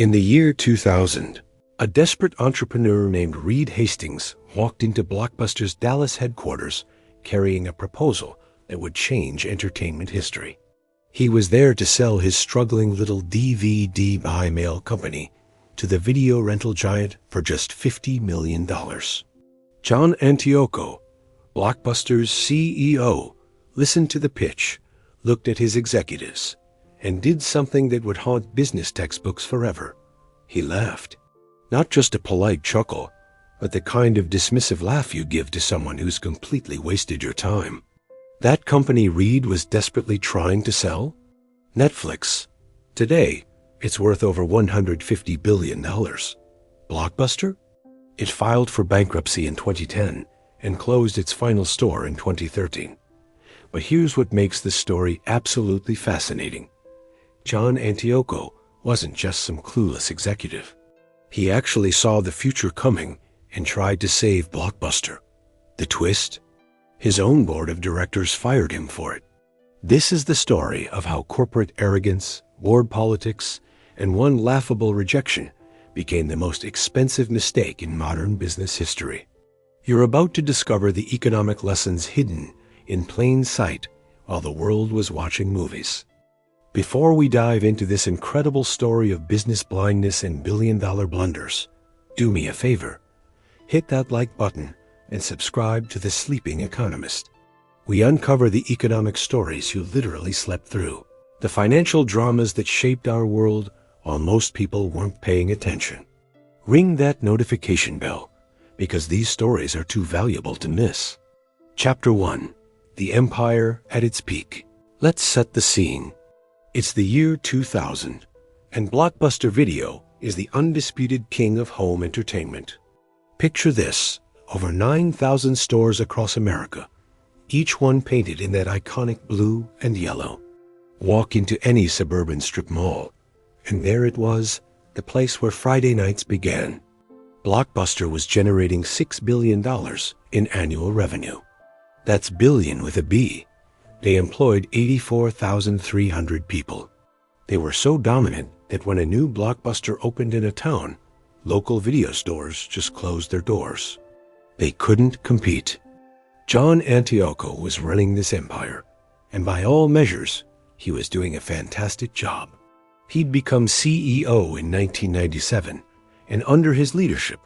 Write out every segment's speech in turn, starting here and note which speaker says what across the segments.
Speaker 1: In the year 2000, a desperate entrepreneur named Reed Hastings walked into Blockbuster's Dallas headquarters carrying a proposal that would change entertainment history. He was there to sell his struggling little DVD buy mail company to the video rental giant for just $50 million. John Antioco, Blockbuster's CEO, listened to the pitch, looked at his executives, and did something that would haunt business textbooks forever. He laughed. Not just a polite chuckle, but the kind of dismissive laugh you give to someone who's completely wasted your time. That company Reed was desperately trying to sell? Netflix. Today, it's worth over $150 billion. Blockbuster? It filed for bankruptcy in 2010 and closed its final store in 2013. But here's what makes this story absolutely fascinating. John Antioco wasn't just some clueless executive. He actually saw the future coming and tried to save Blockbuster. The twist? His own board of directors fired him for it. This is the story of how corporate arrogance, board politics, and one laughable rejection became the most expensive mistake in modern business history. You're about to discover the economic lessons hidden in plain sight while the world was watching movies. Before we dive into this incredible story of business blindness and billion-dollar blunders, do me a favor. Hit that like button and subscribe to The Sleeping Economist. We uncover the economic stories you literally slept through, the financial dramas that shaped our world while most people weren't paying attention. Ring that notification bell, because these stories are too valuable to miss. Chapter 1. The Empire at its Peak. Let's set the scene. It's the year 2000, and Blockbuster Video is the undisputed king of home entertainment. Picture this, over 9,000 stores across America, each one painted in that iconic blue and yellow. Walk into any suburban strip mall, and there it was, the place where Friday nights began. Blockbuster was generating $6 billion in annual revenue. That's billion with a B. They employed 84,300 people. They were so dominant that when a new Blockbuster opened in a town, local video stores just closed their doors. They couldn't compete. John Antioco was running this empire, and by all measures, he was doing a fantastic job. He'd become CEO in 1997, and under his leadership,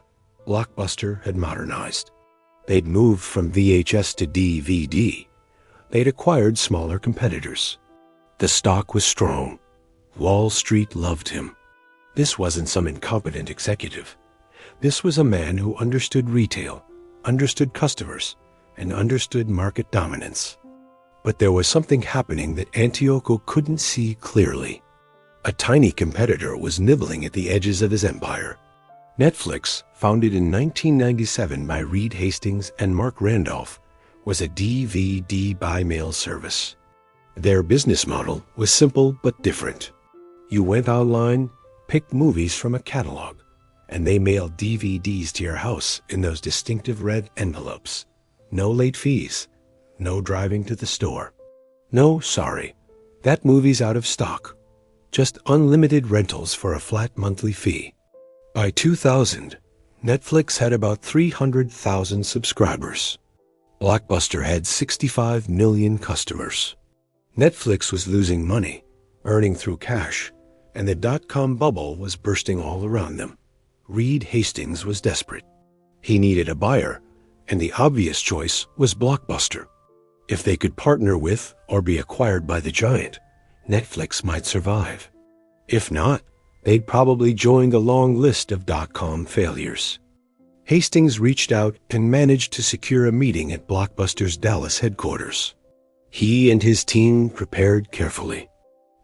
Speaker 1: Blockbuster had modernized. They'd moved from VHS to DVD. They'd acquired smaller competitors. The stock was strong. Wall Street loved him. This wasn't some incompetent executive. This was a man who understood retail, understood customers, and understood market dominance. But there was something happening that Antioco couldn't see clearly. A tiny competitor was nibbling at the edges of his empire. Netflix, founded in 1997 by Reed Hastings and Mark Randolph, was a DVD buy mail service. Their business model was simple but different. You went online, picked movies from a catalog, and they mailed DVDs to your house in those distinctive red envelopes. No late fees, no driving to the store. No, sorry, that movie's out of stock. Just unlimited rentals for a flat monthly fee. By 2000, Netflix had about 300,000 subscribers. Blockbuster had 65 million customers. Netflix was losing money, earning through cash, and the dot-com bubble was bursting all around them. Reed Hastings was desperate. He needed a buyer, and the obvious choice was Blockbuster. If they could partner with or be acquired by the giant, Netflix might survive. If not, they'd probably join the long list of dot-com failures. Hastings reached out and managed to secure a meeting at Blockbuster's Dallas headquarters. He and his team prepared carefully.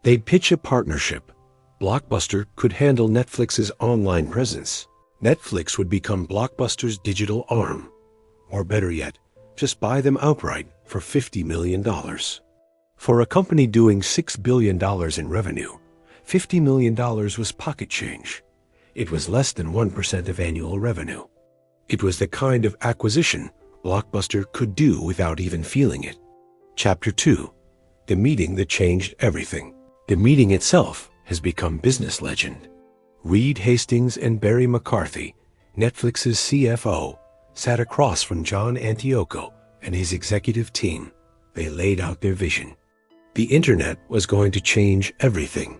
Speaker 1: They'd pitch a partnership. Blockbuster could handle Netflix's online presence. Netflix would become Blockbuster's digital arm. Or better yet, just buy them outright for $50 million. For a company doing $6 billion in revenue, $50 million was pocket change. It was less than 1% of annual revenue. It was the kind of acquisition Blockbuster could do without even feeling it. Chapter 2. The meeting that changed everything. The meeting itself has become business legend. Reed Hastings and Barry McCarthy, Netflix's CFO, sat across from John Antioco and his executive team. They laid out their vision. The internet was going to change everything.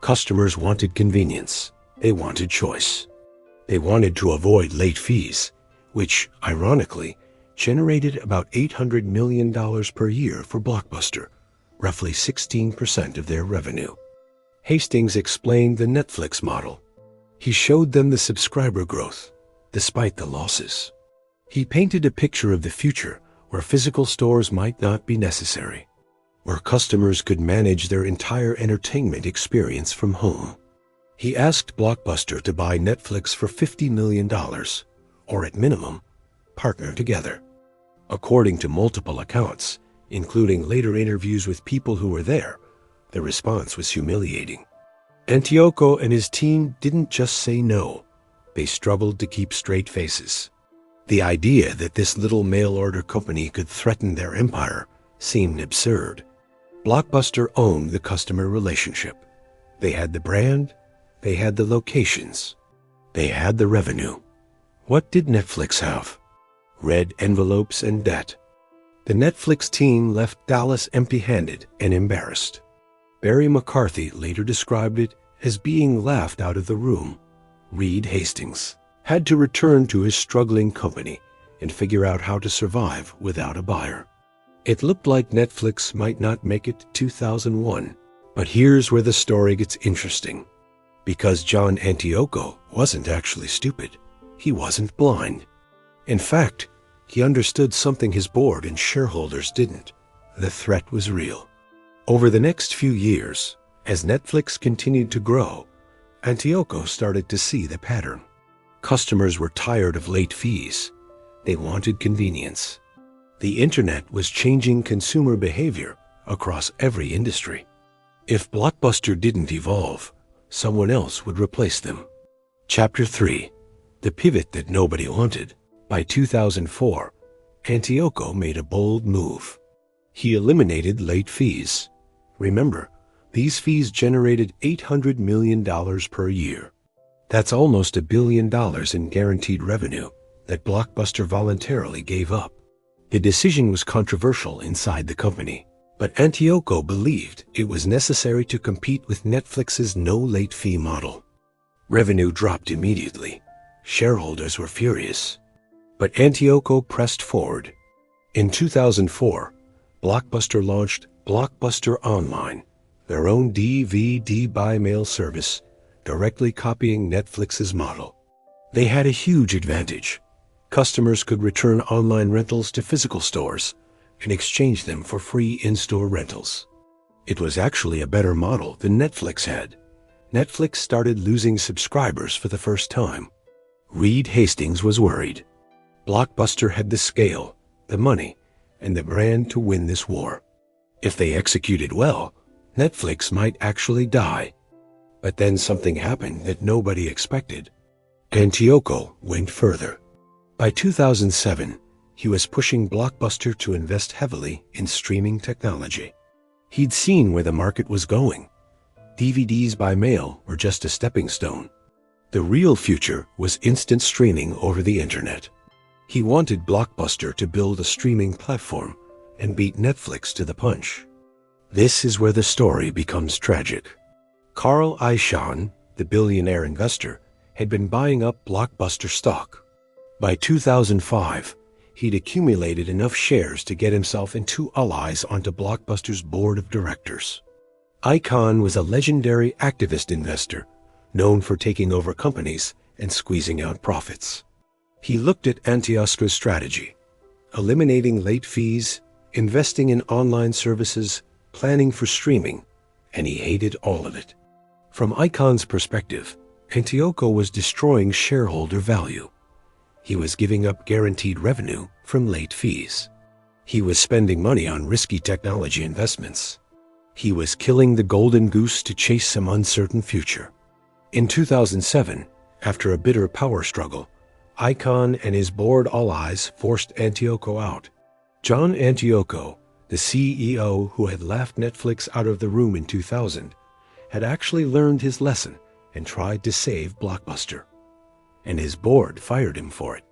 Speaker 1: Customers wanted convenience. They wanted choice. They wanted to avoid late fees, which, ironically, generated about $800 million per year for Blockbuster, roughly 16% of their revenue. Hastings explained the Netflix model. He showed them the subscriber growth, despite the losses. He painted a picture of the future where physical stores might not be necessary, where customers could manage their entire entertainment experience from home. He asked Blockbuster to buy Netflix for $50 million, or at minimum, partner together. According to multiple accounts, including later interviews with people who were there, the response was humiliating. Antioco and his team didn't just say no. They struggled to keep straight faces. The idea that this little mail-order company could threaten their empire seemed absurd. Blockbuster owned the customer relationship. They had the brand, they had the locations, they had the revenue. What did Netflix have? Red envelopes and debt. The Netflix team left Dallas empty-handed and embarrassed. Barry McCarthy later described it as being laughed out of the room. Reed Hastings had to return to his struggling company and figure out how to survive without a buyer. It looked like Netflix might not make it to 2001, but here's where the story gets interesting. Because John Antioco wasn't actually stupid. He wasn't blind. In fact, he understood something his board and shareholders didn't. The threat was real. Over the next few years, as Netflix continued to grow, Antioco started to see the pattern. Customers were tired of late fees. They wanted convenience. The internet was changing consumer behavior across every industry. If Blockbuster didn't evolve, someone else would replace them. Chapter 3. The Pivot That Nobody Wanted. By 2004, Antioco made a bold move. He eliminated late fees. Remember, these fees generated $800 million per year. That's almost $1 billion in guaranteed revenue that Blockbuster voluntarily gave up. The decision was controversial inside the company, but Antioco believed it was necessary to compete with Netflix's no late fee model. Revenue dropped immediately. Shareholders were furious. But Antioco pressed forward. In 2004, Blockbuster launched Blockbuster Online, their own DVD by mail service, directly copying Netflix's model. They had a huge advantage. Customers could return online rentals to physical stores and exchange them for free in-store rentals. It was actually a better model than Netflix had. Netflix started losing subscribers for the first time. Reed Hastings was worried. Blockbuster had the scale, the money, and the brand to win this war. If they executed well, Netflix might actually die. But then something happened that nobody expected. Antioco went further. By 2007, he was pushing Blockbuster to invest heavily in streaming technology. He'd seen where the market was going. DVDs by mail were just a stepping stone. The real future was instant streaming over the internet. He wanted Blockbuster to build a streaming platform and beat Netflix to the punch. This is where the story becomes tragic. Carl Icahn, the billionaire investor, had been buying up Blockbuster stock. By 2005, he'd accumulated enough shares to get himself and two allies onto Blockbuster's board of directors. Icahn was a legendary activist investor, known for taking over companies and squeezing out profits. He looked at Antioco's strategy, eliminating late fees, investing in online services, planning for streaming, and he hated all of it. From Icahn's perspective, Antioco was destroying shareholder value. He was giving up guaranteed revenue from late fees. He was spending money on risky technology investments. He was killing the golden goose to chase some uncertain future. In 2007, after a bitter power struggle, Icahn and his board allies forced Antioco out. John Antioco, the CEO who had laughed Netflix out of the room in 2000, had actually learned his lesson and tried to save Blockbuster. And his board fired him for it.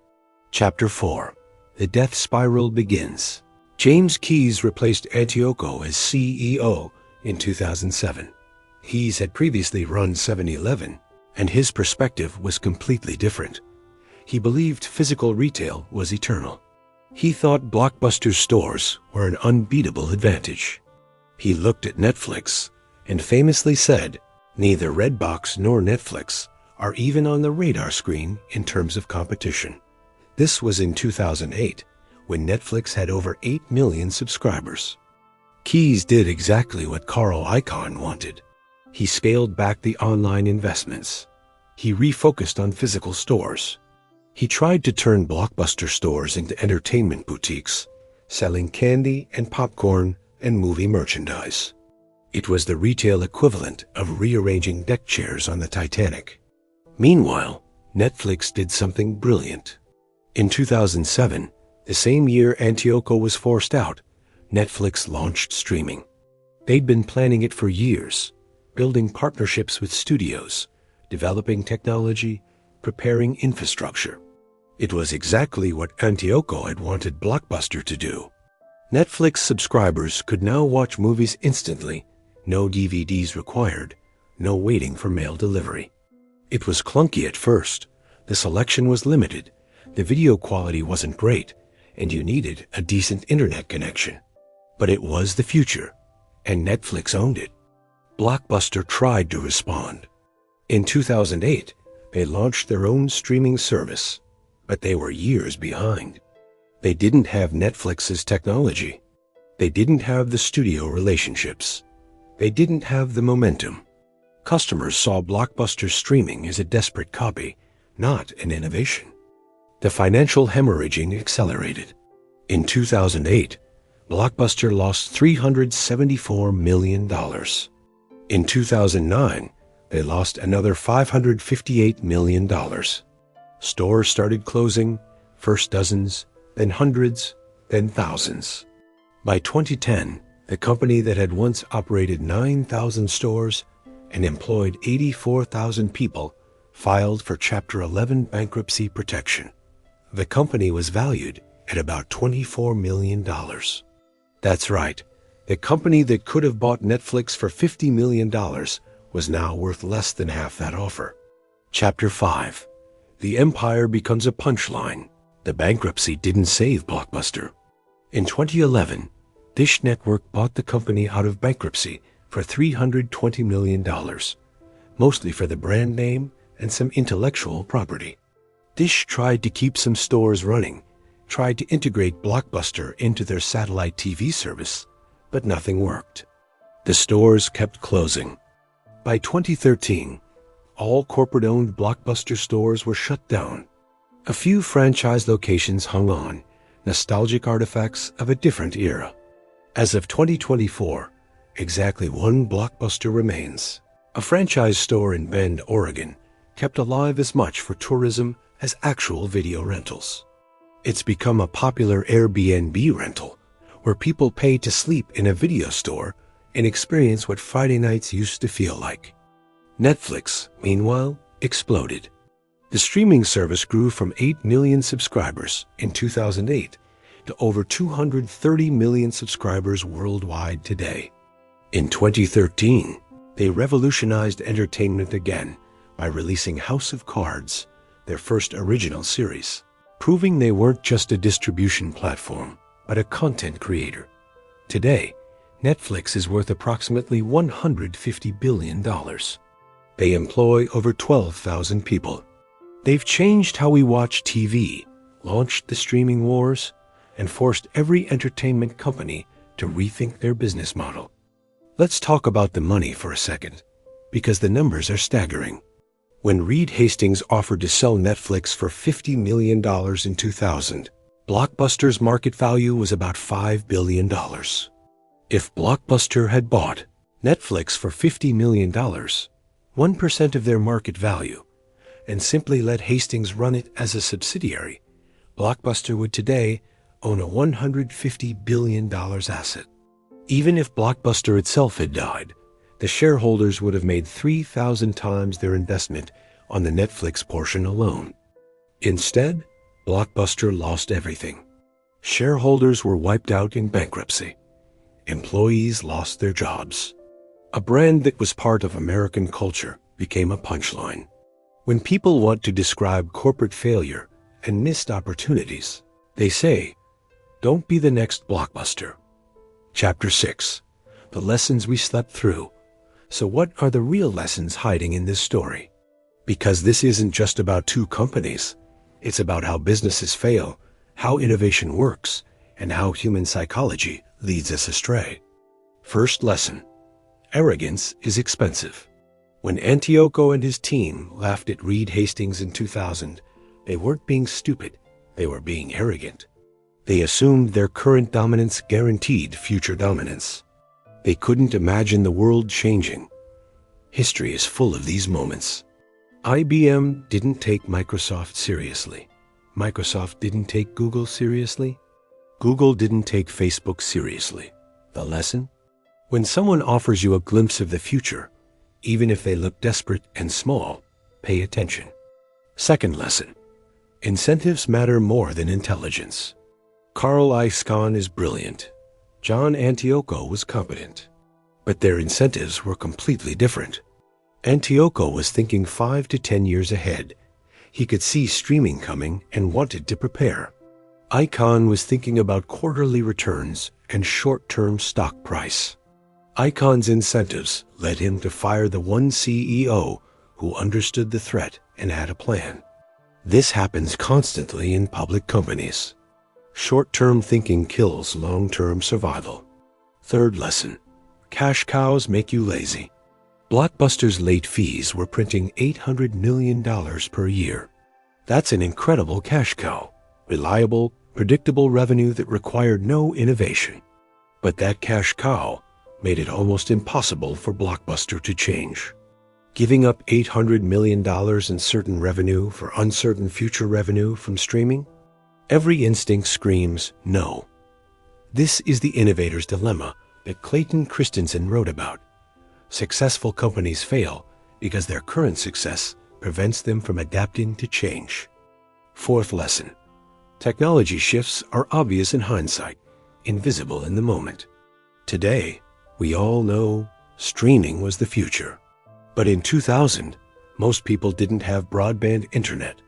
Speaker 1: Chapter 4. The Death Spiral Begins. James Keyes replaced Antioco as CEO in 2007. Keyes had previously run 7-Eleven, and his perspective was completely different. He believed physical retail was eternal. He thought Blockbuster stores were an unbeatable advantage. He looked at Netflix and famously said, "Neither Redbox nor Netflix are even on the radar screen in terms of competition." This was in 2008, when Netflix had over 8 million subscribers. Keyes did exactly what Carl Icahn wanted. He scaled back the online investments. He refocused on physical stores. He tried to turn Blockbuster stores into entertainment boutiques, selling candy and popcorn and movie merchandise. It was the retail equivalent of rearranging deck chairs on the Titanic. Meanwhile, Netflix did something brilliant. In 2007, the same year Antioco was forced out, Netflix launched streaming. They'd been planning it for years, building partnerships with studios, developing technology, preparing infrastructure. It was exactly what Antioco had wanted Blockbuster to do. Netflix subscribers could now watch movies instantly, no DVDs required, no waiting for mail delivery. It was clunky at first. The selection was limited, the video quality wasn't great, and you needed a decent internet connection. But it was the future, and Netflix owned it. Blockbuster tried to respond. In 2008, they launched their own streaming service, but they were years behind. They didn't have Netflix's technology. They didn't have the studio relationships. They didn't have the momentum. Customers saw Blockbuster streaming as a desperate copy, not an innovation. The financial hemorrhaging accelerated. In 2008, Blockbuster lost $374 million. In 2009, they lost another $558 million. Stores started closing, first dozens, then hundreds, then thousands. By 2010, the company that had once operated 9,000 stores and employed 84,000 people filed for Chapter 11 bankruptcy protection. The company was valued at about $24 million. That's right. The company that could have bought Netflix for $50 million was now worth less than half that offer. Chapter 5. The empire becomes a punchline. The bankruptcy didn't save Blockbuster. In 2011, Dish Network bought the company out of bankruptcy for $320 million, mostly for the brand name and some intellectual property. Dish tried to keep some stores running, tried to integrate Blockbuster into their satellite TV service, but nothing worked. The stores kept closing. By 2013, all corporate-owned Blockbuster stores were shut down. A few franchise locations hung on, nostalgic artifacts of a different era. As of 2024, exactly one Blockbuster remains. A franchise store in Bend, Oregon, kept alive as much for tourism as actual video rentals. It's become a popular Airbnb rental, where people pay to sleep in a video store and experience what Friday nights used to feel like. Netflix, meanwhile, exploded. The streaming service grew from 8 million subscribers in 2008 to over 230 million subscribers worldwide today. In 2013, they revolutionized entertainment again by releasing House of Cards, their first original series, proving they weren't just a distribution platform, but a content creator. Today, Netflix is worth approximately $150 billion. They employ over 12,000 people. They've changed how we watch TV, launched the streaming wars, and forced every entertainment company to rethink their business model. Let's talk about the money for a second, because the numbers are staggering. When Reed Hastings offered to sell Netflix for $50 million in 2000, Blockbuster's market value was about $5 billion. If Blockbuster had bought Netflix for $50 million, 1% of their market value, and simply let Hastings run it as a subsidiary, Blockbuster would today own a $150 billion asset. Even if Blockbuster itself had died, the shareholders would have made 3,000 times their investment on the Netflix portion alone. Instead, Blockbuster lost everything. Shareholders were wiped out in bankruptcy. Employees lost their jobs. A brand that was part of American culture became a punchline. When people want to describe corporate failure and missed opportunities, they say, "Don't be the next Blockbuster." Chapter 6. The lessons we slept through. So what are the real lessons hiding in this story? Because this isn't just about two companies. It's about how businesses fail, how innovation works, and how human psychology leads us astray. First lesson. Arrogance is expensive. When Antioco and his team laughed at Reed Hastings in 2000, they weren't being stupid, they were being arrogant. They assumed their current dominance guaranteed future dominance. They couldn't imagine the world changing. History is full of these moments. IBM didn't take Microsoft seriously. Microsoft didn't take Google seriously. Google didn't take Facebook seriously. The lesson? When someone offers you a glimpse of the future, even if they look desperate and small, pay attention. Second lesson. Incentives matter more than intelligence. Carl Icahn is brilliant. John Antioco was competent. But their incentives were completely different. Antioco was thinking 5 to 10 years ahead. He could see streaming coming and wanted to prepare. Icahn was thinking about quarterly returns and short-term stock price. Icahn's incentives led him to fire the one CEO who understood the threat and had a plan. This happens constantly in public companies. Short-term thinking kills long-term survival. Third lesson. Cash cows make you lazy. Blockbuster's late fees were printing $800 million per year. That's an incredible cash cow. Reliable, predictable revenue that required no innovation. But that cash cow made it almost impossible for Blockbuster to change. Giving up $800 million in certain revenue for uncertain future revenue from streaming? Every instinct screams no. This is the innovator's dilemma that Clayton Christensen wrote about. Successful companies fail because their current success prevents them from adapting to change. Fourth lesson. Technology shifts are obvious in hindsight, invisible in the moment. Today, we all know streaming was the future. But in 2000, most people didn't have broadband internet.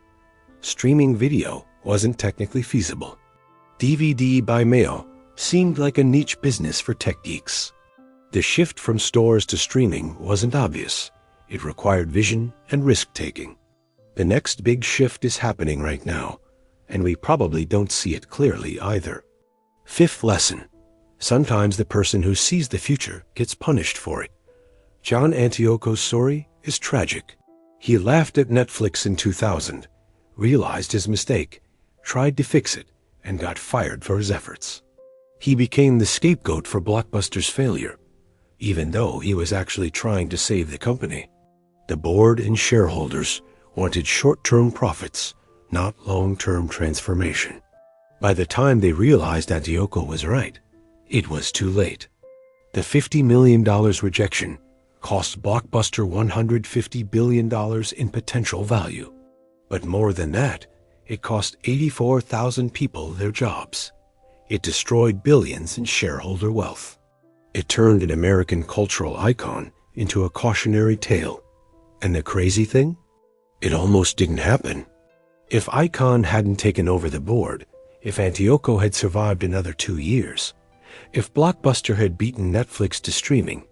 Speaker 1: Streaming video wasn't technically feasible. DVD by mail seemed like a niche business for tech geeks. The shift from stores to streaming wasn't obvious. It required vision and risk-taking. The next big shift is happening right now, and we probably don't see it clearly either. Fifth lesson. Sometimes the person who sees the future gets punished for it. John Antioco's story is tragic. He laughed at Netflix in 2000, realized his mistake, tried to fix it, and got fired for his efforts. He became the scapegoat for Blockbuster's failure, even though he was actually trying to save the company. The board and shareholders wanted short-term profits, not long-term transformation. By the time they realized Antioco was right, it was too late. The $50 million rejection cost Blockbuster $150 billion in potential value. But more than that, it cost 84,000 people their jobs. It destroyed billions in shareholder wealth. It turned an American cultural icon into a cautionary tale. And the crazy thing? It almost didn't happen. If Icahn hadn't taken over the board, if Antioco had survived another 2 years, if Blockbuster had beaten Netflix to streaming,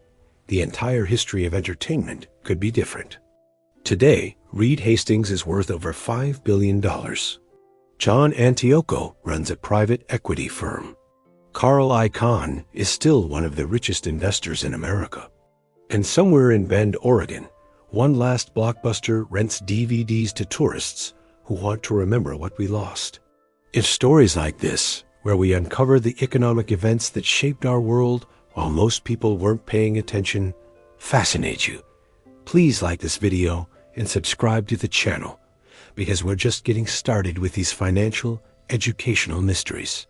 Speaker 1: the entire history of entertainment could be different. Today, Reed Hastings is worth over $5 billion. John Antioco runs a private equity firm. Carl Icahn is still one of the richest investors in America. And somewhere in Bend, Oregon, one last Blockbuster rents DVDs to tourists who want to remember what we lost. If stories like this, where we uncover the economic events that shaped our world while most people weren't paying attention, fascinate you, please like this video and subscribe to the channel, because we're just getting started with these financial, educational mysteries.